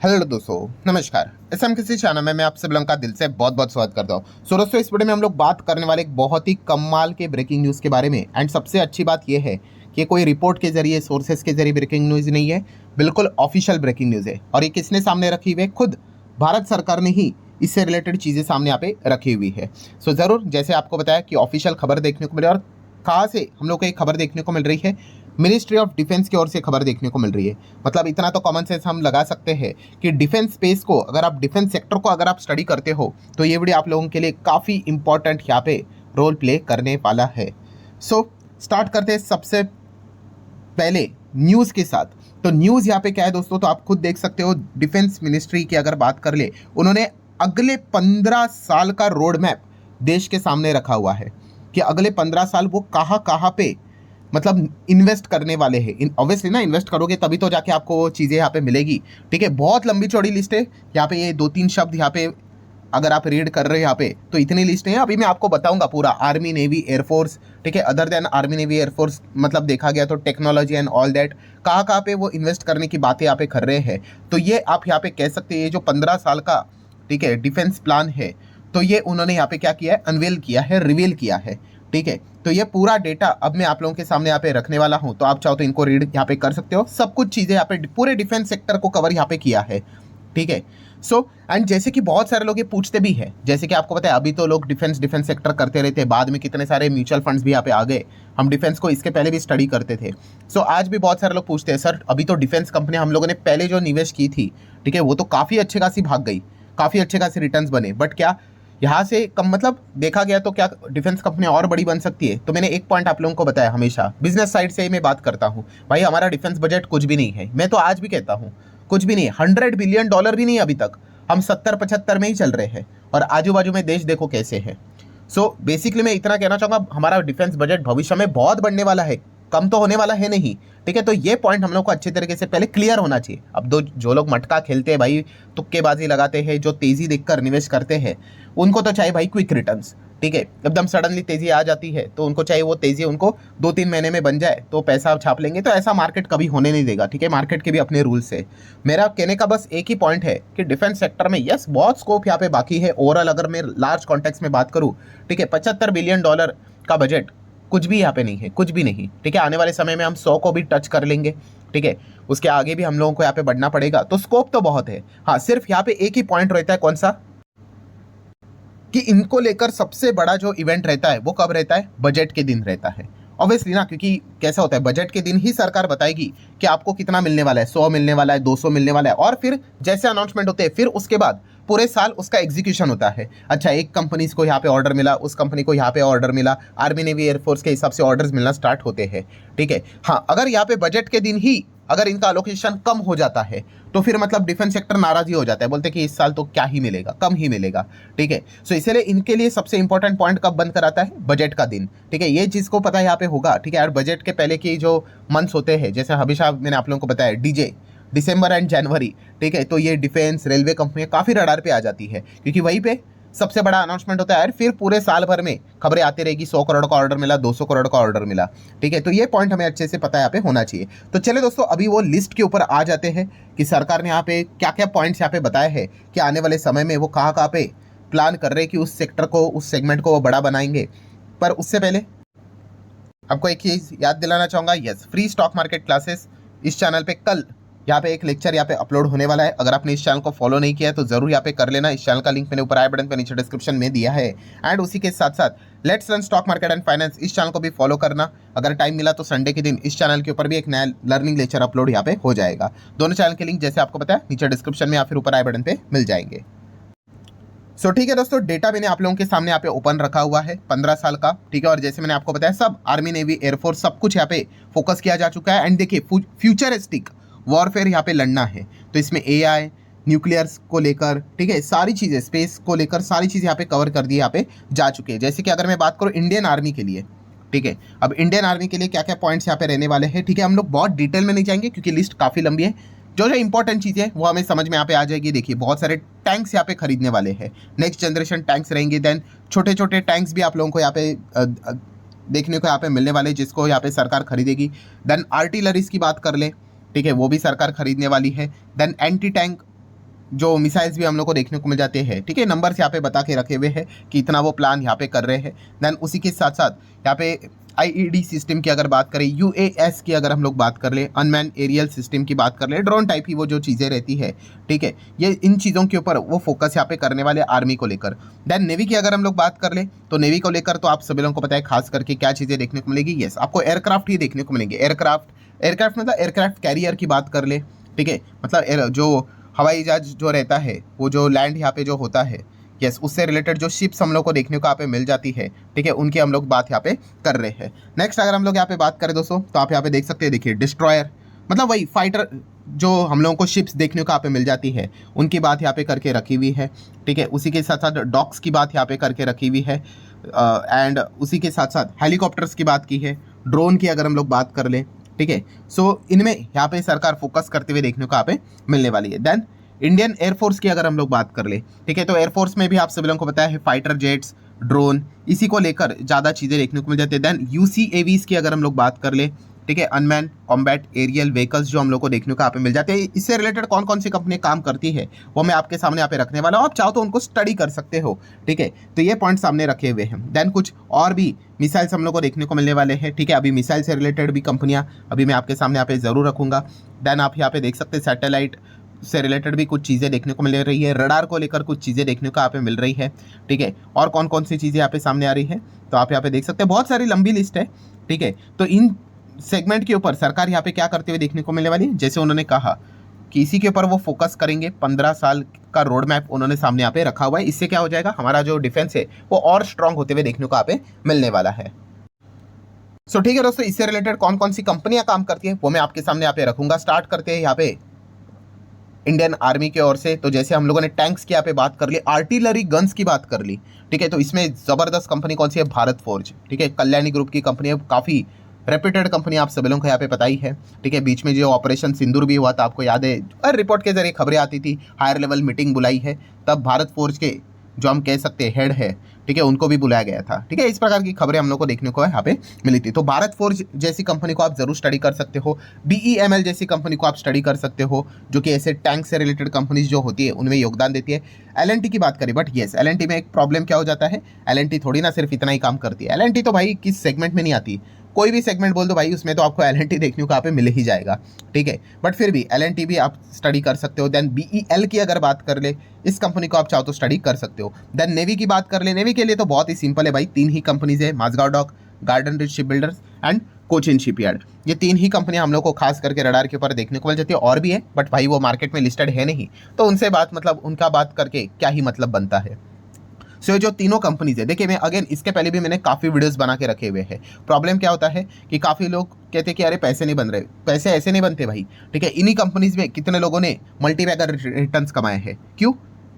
Hello दोस्तों, नमस्कार। किसी चैनल में मैं आप सब लोगों का दिल से बहुत बहुत स्वागत करता हूँ। दोस्तों, इस वीडियो में हम लोग बात करने वाले एक बहुत ही कमाल के ब्रेकिंग न्यूज़ के बारे में। एंड सबसे अच्छी बात यह है कि कोई रिपोर्ट के जरिए, सोर्सेस के जरिए ब्रेकिंग न्यूज़ नहीं है, बिल्कुल ऑफिशियल ब्रेकिंग न्यूज़ है। और ये किसने सामने रखी हुई है? खुद भारत सरकार ने ही इससे रिलेटेड चीज़ें सामने यहाँ पे रखी हुई है। सो ज़रूर, जैसे आपको बताया कि ऑफिशियल खबर देखने को मिले। और कहाँ से हम लोग को एक खबर देखने को मिल रही है? मिनिस्ट्री ऑफ डिफेंस की ओर से खबर देखने को मिल रही है। मतलब इतना तो कॉमन सेंस हम लगा सकते हैं कि डिफेंस स्पेस को, अगर आप डिफेंस सेक्टर को अगर आप स्टडी करते हो तो ये वीडियो आप लोगों के लिए काफ़ी इंपॉर्टेंट यहाँ पे रोल प्ले करने वाला है। सो स्टार्ट करते हैं सबसे पहले न्यूज़ के साथ। तो न्यूज़ यहाँ पे क्या है दोस्तों, तो आप खुद देख सकते हो। डिफेंस मिनिस्ट्री की अगर बात कर ले, उन्होंने अगले 15 साल का रोड मैप देश के सामने रखा हुआ है कि अगले 15 साल वो कहाँ कहाँ पे मतलब इन्वेस्ट करने वाले हैं। ऑब्वियसली ना, इन्वेस्ट करोगे तभी तो जाके आपको वो चीज़ें यहाँ पे मिलेगी। ठीक है, बहुत लंबी चौड़ी लिस्ट है यहाँ पे। ये 2-3 शब्द यहाँ पे अगर आप रीड कर रहे हो यहाँ पे, तो इतनी लिस्ट है। अभी मैं आपको बताऊंगा पूरा आर्मी, नेवी, एयरफोर्स। ठीक है, other than army, navy, air force मतलब देखा गया तो टेक्नोलॉजी एंड ऑल दैट, कहाँ कहाँ पे वो इन्वेस्ट करने की बातें यहाँ पे कर रहे हैं। तो ये आप यहाँ पे कह सकते हैं, ये जो 15 साल का, ठीक है, डिफेंस प्लान है, तो ये उन्होंने यहाँ पे क्या किया है? अनवेल किया है, रिवील किया है। ठीक है, तो ये पूरा डेटा अब मैं आप लोगों के सामने यहाँ पे रखने वाला हूँ। तो आप चाहो तो इनको रीड यहाँ पे कर सकते हो। सब कुछ चीज़ें यहाँ पे पूरे डिफेंस सेक्टर को कवर यहाँ पे किया है। ठीक है, सो एंड जैसे कि बहुत सारे लोग ये पूछते भी हैं, जैसे कि आपको पता है अभी तो लोग डिफेंस सेक्टर करते रहते हैं, बाद में कितने सारे म्यूचुअल फंड्स भी यहाँ पे आ गए। हम डिफेंस को इसके पहले भी स्टडी करते थे। सो आज भी बहुत सारे लोग पूछते हैं, सर अभी तो डिफेंस कंपनी हम लोगों ने पहले जो निवेश की थी, ठीक है, वो तो काफ़ी अच्छे खासी भाग गई, काफ़ी अच्छे खासे रिटर्न्स बने, बट क्या यहाँ से कम मतलब देखा गया तो क्या डिफेंस कंपनी और बड़ी बन सकती है? तो मैंने एक पॉइंट आप लोगों को बताया, हमेशा बिजनेस साइड से ही मैं बात करता हूँ भाई। हमारा डिफेंस बजट कुछ भी नहीं है, मैं तो आज भी कहता हूँ कुछ भी नहीं है। $100 बिलियन भी नहीं, अभी तक हम 70-75 में ही चल रहे हैं। और आजू बाजू में देश देखो कैसे है। सो बेसिकली मैं इतना कहना चाहूँगा, हमारा डिफेंस बजट भविष्य में बहुत बढ़ने वाला है, कम तो होने वाला है नहीं। ठीक है, तो ये पॉइंट हम लोग को अच्छे तरीके से पहले क्लियर होना चाहिए। अब जो लोग मटका खेलते हैं भाई, तुक्केबाजी लगाते हैं, जो तेज़ी देखकर निवेश करते हैं, उनको तो चाहिए भाई क्विक रिटर्न्स। ठीक है, एकदम सडनली तेज़ी आ जाती है तो उनको चाहिए वो तेज़ी उनको 2-3 महीने में बन जाए तो पैसा छाप लेंगे। तो ऐसा मार्केट कभी होने नहीं देगा। ठीक है, मार्केट के भी अपने रूल्स है। मेरा कहने का बस एक ही पॉइंट है कि डिफेंस सेक्टर में यस बहुत स्कोप यहाँ पे बाकी है। ओवरऑल अगर मैं लार्ज कॉन्टेक्स्ट में बात करूँ, ठीक है, $75 बिलियन का बजट कुछ भी यहाँ पे नहीं है, कुछ भी नहीं। ठीक है, आने वाले समय में हम 100 को भी टच कर लेंगे। ठीक है, उसके आगे भी हम लोगों को यहाँ पे बढ़ना पड़ेगा। तो स्कोप तो बहुत है। हाँ, सिर्फ यहाँ पे एक ही पॉइंट रहता है, कौन सा, कि इनको लेकर सबसे बड़ा जो इवेंट रहता है वो कब रहता है? बजट के दिन रहता है। ऑब्वियसली ना, क्योंकि कैसा होता है, बजट के दिन ही सरकार बताएगी कि आपको कितना मिलने वाला है, 100 मिलने वाला है, 200 मिलने वाला है। और फिर जैसे अनाउंसमेंट होते हैं, फिर उसके बाद पूरे साल उसका एग्जीक्यूशन होता है। अच्छा, एक कंपनी को यहाँ पे ऑर्डर मिला, उस कंपनी को यहाँ पे ऑर्डर मिला, आर्मी, नेवी, एयरफोर्स के हिसाब से ऑर्डर्स मिलना स्टार्ट होते हैं। ठीक है, हाँ, अगर यहाँ पे बजट के दिन ही अगर इनका अलोकेशन कम हो जाता है तो फिर मतलब डिफेंस सेक्टर नाराज ही हो जाता है, बोलते कि इस साल तो क्या ही मिलेगा, कम ही मिलेगा। ठीक है, सो इसीलिए इनके लिए सबसे इंपॉर्टेंट पॉइंट कब बंद कराता है? बजट का दिन। ठीक है, ये जिसको पता है यहाँ पे होगा। ठीक है, और बजट के पहले की जो मंथ्स होते हैं, जैसे हमेशा मैंने आप लोगों को बताया दिसंबर एंड जनवरी। ठीक है, तो ये डिफेंस, रेलवे कंपनियां काफ़ी रडार पे आ जाती है, क्योंकि वहीं पे सबसे बड़ा अनाउंसमेंट होता है। फिर पूरे साल भर में खबरें आती रहेगी, 100 करोड़ का ऑर्डर मिला, 200 करोड़ का ऑर्डर मिला। ठीक है, तो ये पॉइंट हमें अच्छे से पता यहाँ पे होना चाहिए। तो चले दोस्तों, अभी वो लिस्ट के ऊपर आ जाते हैं कि सरकार ने यहाँ पे क्या क्या पॉइंट्स यहाँ पे बताए हैं कि आने वाले समय में वो कहाँ कहाँ पे प्लान कर रहे हैं कि उस सेक्टर को, उस सेगमेंट को वो बड़ा बनाएंगे। पर उससे पहले आपको एक चीज़ याद दिलाना चाहूँगा, yes, free stock market classes इस चैनल पे कल यहाँ पे एक लेक्चर यहाँ पे अपलोड होने वाला है। अगर आपने इस चैनल को फॉलो नहीं किया है तो जरूर यहाँ पे कर लेना। इस चैनल का लिंक मैंने ऊपर आई बटन पे नीचे डिस्क्रिप्शन में दिया है। एंड उसी के साथ साथ let's learn stock market and finance, इस चैनल को भी फॉलो करना। अगर टाइम मिला तो संडे के दिन इस चैनल के ऊपर भी एक नया लर्निंग लेक्चर अपलोड यहाँ पे हो जाएगा। दोनों चैनल के लिंक जैसे आपको पता है नीचे डिस्क्रिप्शन में या फिर ऊपर आई बटन पे मिल जाएंगे। सो ठीक है दोस्तों, डेटा मैंने आप लोगों के सामने यहाँ पे ओपन रखा हुआ है 15 साल का। ठीक है, और जैसे मैंने आपको बताया, सब आर्मी, नेवी, एयरफोर्स सब कुछ यहाँ पे फोकस किया जा चुका है। एंड देखिए, फ्यूचरिस्टिक वॉरफेयर यहाँ पे लड़ना है तो इसमें एआई, न्यूक्लियर्स को लेकर, ठीक है, सारी चीज़ें, स्पेस को लेकर सारी चीज़ें यहाँ पे कवर कर दी, यहाँ पे जा चुके हैं। जैसे कि अगर मैं बात करूँ इंडियन आर्मी के लिए, ठीक है, अब इंडियन आर्मी के लिए क्या क्या पॉइंट्स यहाँ पे रहने वाले हैं। ठीक है, हम लोग बहुत डिटेल में नहीं जाएंगे क्योंकि लिस्ट काफ़ी लंबी है। जो जो इंपॉर्टेंट चीज़ें वो हमें समझ में यहाँ पे आ जाएगी। देखिए, बहुत सारे टैंक्स यहाँ पे खरीदने वाले हैं, नेक्स्ट जनरेशन टैंक्स रहेंगे। देन छोटे छोटे टैंक्स भी आप लोगों को यहाँ पे देखने को यहाँ पे मिलने वाले, जिसको यहाँ पे सरकार खरीदेगी। देन आर्टिलरीज की बात कर ले, ठीक है, वो भी सरकार खरीदने वाली है। देन एंटी टैंक जो मिसाइल्स भी हम लोग को देखने को मिल जाते हैं, ठीक है, नंबर्स यहाँ पे बता के रखे हुए हैं कि इतना वो प्लान यहाँ पे कर रहे हैं। देन उसी के साथ साथ यहाँ पे आईईडी सिस्टम की अगर बात करें, यूएएस की अगर हम लोग बात कर ले, अनमैन एरियल सिस्टम की बात कर ले, ड्रोन टाइप की वो जो चीज़ें रहती है, ठीक है, ये इन चीज़ों के ऊपर वो फोकस यहाँ पे करने वाले आर्मी को लेकर। देन नेवी की अगर हम लोग बात कर ले, तो नेवी को लेकर तो आप सभी लोगों को पता है खास करके क्या चीज़ें देखने को मिलेगी। यस, आपको एयरक्राफ्ट ही देखने को मिलेंगे। एयरक्राफ्ट मतलब एयरक्राफ्ट कैरियर की बात कर ले, ठीक है, मतलब जो हवाई जहाज जो रहता है, वो जो लैंड यहाँ पे जो होता है, यस, उससे रिलेटेड जो शिप्स हम लोग को देखने को यहाँ पे मिल जाती है, ठीक है, उनकी हम लोग बात यहाँ पे कर रहे हैं। नेक्स्ट अगर हम लोग यहाँ पे बात करें दोस्तों, तो आप यहाँ पे देख सकते हैं, देखिए डिस्ट्रॉयर, मतलब वही फाइटर जो हम लोगों को शिप्स देखने को यहाँ पे मिल जाती है, उनकी बात यहाँ पे करके रखी हुई है, ठीक है। उसी के साथ साथ डॉक्स की बात यहाँ पे करके रखी हुई है, एंड उसी के साथ साथ हेलीकॉप्टर्स की बात की है, ड्रोन की अगर हम लोग बात कर ले, ठीक है। सो इनमें यहाँ पे सरकार फोकस करते हुए देखने को यहाँ पे मिलने वाली है। देन इंडियन एयरफोर्स की अगर हम लोग बात कर ले, ठीक है, तो एयरफोर्स में भी आप सभी लोगों को पता है फाइटर जेट्स, ड्रोन, इसी को लेकर ज़्यादा चीज़ें देखने को मिल जाती है। देन यूसीएवीज की अगर हम लोग बात कर ले, ठीक है, अनमैन कॉम्बैट एरियल व्हीकल्स जो हम लोग को देखने को यहाँ पे मिल जाते हैं। इससे रिलेटेड कौन कौन सी कंपनी काम करती है वो मैं आपके सामने यहाँ पे रखने वाला हूँ, आप चाहो तो उनको स्टडी कर सकते हो, ठीक है। तो ये पॉइंट सामने रखे हुए हैं। देन कुछ और भी मिसाइल्स हम लोग को देखने को मिलने वाले हैं, ठीक है। अभी मिसाइल से रिलेटेड भी कंपनियाँ अभी मैं आपके सामने यहाँ पे ज़रूर रखूँगा। देन आप यहाँ पे देख सकते हैं सैटेलाइट से रिलेटेड भी कुछ चीज़ें देखने को मिल रही है, रडार को लेकर कुछ चीज़ें देखने को यहाँ पे मिल रही है, ठीक है। और कौन कौन सी चीज़ें यहाँ पे सामने आ रही है, तो आप यहाँ पे देख सकते हैं, बहुत सारी लंबी लिस्ट है, ठीक है। तो इन सेगमेंट के ऊपर सरकार यहाँ पे क्या करते हुए देखने को मिलने वाली है, जैसे उन्होंने कहा कि इसी के ऊपर वो फोकस करेंगे। 15 साल का रोड मैप उन्होंने सामने यहाँ पे रखा हुआ है। इससे क्या हो जाएगा, हमारा जो डिफेंस है वो और स्ट्रांग होते हुए देखने को यहाँ पे मिलने वाला है। सो ठीक है दोस्तों, इससे रिलेटेड कौन कौन सी कंपनियां काम करती है वो मैं आपके सामने यहाँ पे रखूंगा। स्टार्ट करते हैं यहाँ पे इंडियन आर्मी की ओर से। तो जैसे हम लोगों ने टैंक्स की यहाँ पे बात कर ली, आर्टिलरी गन्स की बात कर ली, ठीक है, तो इसमें ज़बरदस्त कंपनी कौन सी है, भारत फोर्ज, ठीक है, कल्याणी ग्रुप की कंपनी है, काफ़ी रेप्यूटेड कंपनी आप सभी लोगों को यहाँ पे पता ही है, ठीक है। बीच में जो ऑपरेशन सिंदूर भी हुआ था, आपको याद है, रिपोर्ट के जरिए खबरें आती थी, हायर लेवल मीटिंग बुलाई है, तब भारत फोर्ज के जो हम कह सकते हैं हेड है, ठीक है, उनको भी बुलाया गया था, ठीक है। इस प्रकार की खबरें हम लोग को देखने को यहाँ पे मिली थी। तो भारत फोर्ज जैसी कंपनी को आप जरूर स्टडी कर सकते हो, BEML जैसी कंपनी को आप स्टडी कर सकते हो, जो कि ऐसे टैंक से रिलेटेड कंपनीज जो होती है उनमें योगदान देती है। LNT की बात करें, बट येस, LNT में एक प्रॉब्लम क्या हो जाता है, LNT थोड़ी ना सिर्फ इतना ही काम करती है। LNT तो भाई किस सेगमेंट में नहीं आती, कोई भी सेगमेंट बोल दो भाई, उसमें तो आपको LNT देखने को यहाँ पे मिल ही जाएगा, ठीक है। बट फिर भी LNT भी आप स्टडी कर सकते हो। देन BEL की अगर बात कर ले, इस कंपनी को आप चाहो तो स्टडी कर सकते हो। देन नेवी की बात कर ले, नेवी के लिए तो बहुत ही सिंपल है भाई, 3 ही कंपनीज है, माझगांव डॉक, गार्डन रिच शिप बिल्डर्स एंड कोचिन शिपयार्ड। ये 3 ही कंपनियां हम लोग को खास करके रडार के ऊपर देखने को मिल जाती है। और भी है बट भाई वो मार्केट में लिस्टेड है नहीं, तो उनसे बात मतलब उनका बात करके क्या ही मतलब बनता है। सो ये जो तीनों कंपनीज है, देखिए मैं अगेन इसके पहले भी मैंने काफ़ी वीडियोस बना के रखे हुए हैं। प्रॉब्लम क्या होता है कि काफ़ी लोग कहते हैं कि अरे पैसे नहीं बन रहे, पैसे ऐसे नहीं बनते भाई, ठीक है। इन्हीं कंपनीज में कितने लोगों ने मल्टीबैगर रिटर्न्स कमाए हैं, क्यों,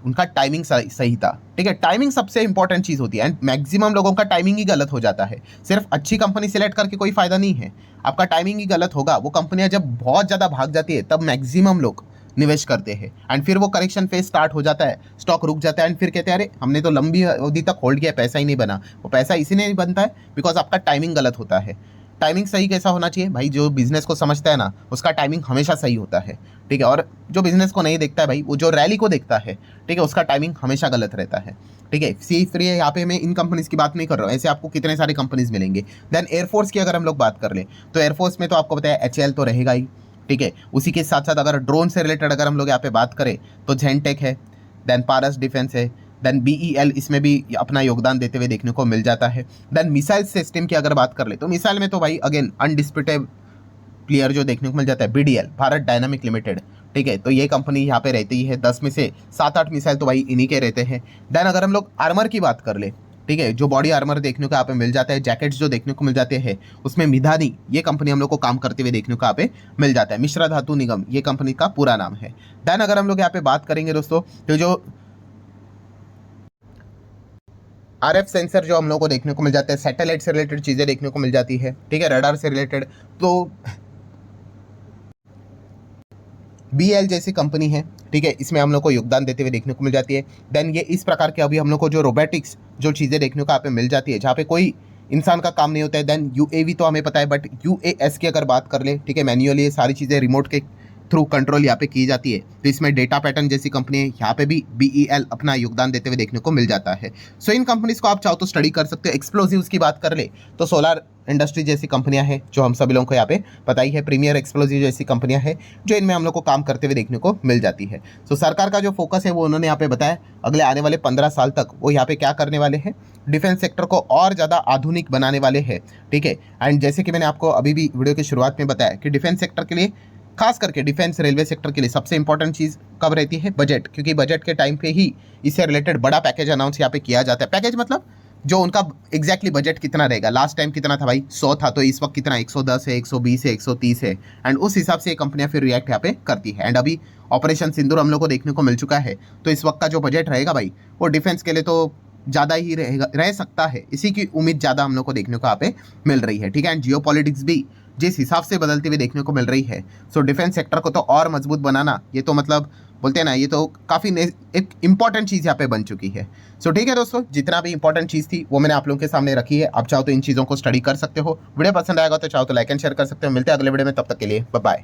उनका टाइमिंग सही था, ठीक है। टाइमिंग सबसे इंपॉर्टेंट चीज़ होती है, एंड मैक्सिमम लोगों का टाइमिंग ही गलत हो जाता है। सिर्फ अच्छी कंपनी सेलेक्ट करके कोई फायदा नहीं है, आपका टाइमिंग ही गलत होगा। वो कंपनियां जब बहुत ज़्यादा भाग जाती है तब मैक्सिमम लोग निवेश करते हैं, एंड फिर वो करेक्शन फेज स्टार्ट हो जाता है, स्टॉक रुक जाता है, एंड फिर कहते हैं अरे हमने तो लंबी अवधि तक होल्ड किया, पैसा ही नहीं बना। वो पैसा इसी नहीं बनता है बिकॉज आपका टाइमिंग गलत होता है। टाइमिंग सही कैसा होना चाहिए भाई, जो बिजनेस को समझता है ना उसका टाइमिंग हमेशा सही होता है, ठीक है। और जो बिजनेस को नहीं देखता है भाई, वो जो रैली को देखता है, ठीक है, उसका टाइमिंग हमेशा गलत रहता है, ठीक है। सिर्फ ये यहाँ पे मैं इन कंपनीज की बात नहीं कर रहा हूँ, ऐसे आपको कितने सारे कंपनीज मिलेंगे। देन एयरफोर्स की अगर हम लोग बात कर ले, तो एयरफोर्स में तो आपको पता है HAL तो रहेगा ही, ठीक है। उसी के साथ साथ अगर ड्रोन से रिलेटेड अगर हम लोग यहाँ पे बात करें तो जेनटेक है, देन पारस डिफेंस है, देन BEL इसमें भी अपना योगदान देते हुए देखने को मिल जाता है। देन मिसाइल सिस्टम की अगर बात कर ले, तो मिसाइल में तो भाई अगेन अनडिस्प्यूटेड प्लेयर जो देखने को मिल जाता है BDL, भारत डायनामिक लिमिटेड, ठीक है। तो ये कंपनी यहाँ पे रहती है, 10 में से 7-8 मिसाइल तो भाई इन्हीं के रहते हैं। देन अगर हम लोग आर्मर की बात कर ले, ठीक है, जो बॉडी आर्मर देखने को यहाँ पे मिल जाता है, जैकेट्स जो देखने को मिल जाते हैं, उसमें मिधानी ये कंपनी हम लोग को काम करते हुए देखने को यहाँ पे मिल जाता है। मिश्रा धातु निगम ये कंपनी का पूरा नाम है। देन अगर हम लोग यहाँ पे बात करेंगे दोस्तों, तो जो RF सेंसर जो हम लोग को देखने को मिल जाता है, सैटेलाइट से रिलेटेड चीज़ें देखने को मिल जाती है, ठीक है, रडार से रिलेटेड, तो BL जैसी कंपनी है, ठीक है, इसमें हम लोग को योगदान देते हुए देखने को मिल जाती है। देन ये इस प्रकार के अभी हम लोग को जो रोबोटिक्स जो चीज़ें देखने को यहाँ पे मिल जाती है, जहाँ पे कोई इंसान का काम नहीं होता है। देन UAV तो हमें पता है, बट UAS की अगर बात कर ले, ठीक है, मैन्युअली ये सारी चीज़ें रिमोट के थ्रू कंट्रोल यहाँ पे की जाती है। तो इसमें डेटा पैटर्न जैसी कंपनी है, यहाँ पे भी BEL अपना योगदान देते हुए देखने को मिल जाता है। सो इन कंपनीज को आप चाहो तो स्टडी कर सकते हो। एक्सप्लोजिव्स की बात कर ले तो सोलार इंडस्ट्री जैसी कंपनियां हैं जो हम सभी लोगों को यहाँ पे पता ही है, प्रीमियर एक्सप्लोजिव जैसी कंपनियां हैं जो इनमें हम लोग को काम करते हुए देखने को मिल जाती है। सो सरकार का जो फोकस है वो उन्होंने यहाँ पे बताया, अगले आने वाले 15 साल तक वो यहाँ पे क्या करने वाले हैं, डिफेंस सेक्टर को और ज़्यादा आधुनिक बनाने वाले हैं। ठीक है, एंड जैसे कि मैंने आपको अभी भी वीडियो की शुरुआत में बताया कि डिफेंस सेक्टर के लिए, खास करके डिफेंस रेलवे सेक्टर के लिए सबसे इंपॉर्टेंट चीज़ कब रहती है, बजट, क्योंकि बजट के टाइम पे ही इससे रिलेटेड बड़ा पैकेज अनाउंस यहाँ पे किया जाता है। पैकेज मतलब जो उनका एग्जैक्टली बजट कितना रहेगा, लास्ट टाइम कितना था भाई 100 था, तो इस वक्त कितना 110 है, 120 है, 130 है, एंड उस हिसाब से कंपनियां फिर रिएक्ट यहाँ पे करती है। एंड अभी ऑपरेशन सिंदूर हम लोग को देखने को मिल चुका है, तो इस वक्त का जो बजट रहेगा भाई वो डिफेंस के लिए तो ज़्यादा ही रह सकता है, इसी की उम्मीद ज़्यादा हम लोग को देखने को यहाँ पे मिल रही है। ठीक है, एंड जियोपॉलिटिक्स भी जिस हिसाब से बदलती हुई देखने को मिल रही है, सो डिफेंस सेक्टर को तो और मजबूत बनाना, ये तो मतलब बोलते हैं ना, ये तो काफ़ी एक इंपॉर्टेंट चीज़ यहाँ पे बन चुकी है। सो ठीक है दोस्तों, जितना भी इंपॉर्टेंट चीज़ थी वो मैंने आप लोगों के सामने रखी है। आप चाहो तो इन चीज़ों को स्टडी कर सकते हो। वीडियो पसंद आएगा तो चाहो तो लाइक एंड शेयर कर सकते हो। मिलते हैं अगले वीडियो में, तब तक के लिए बाय बाय।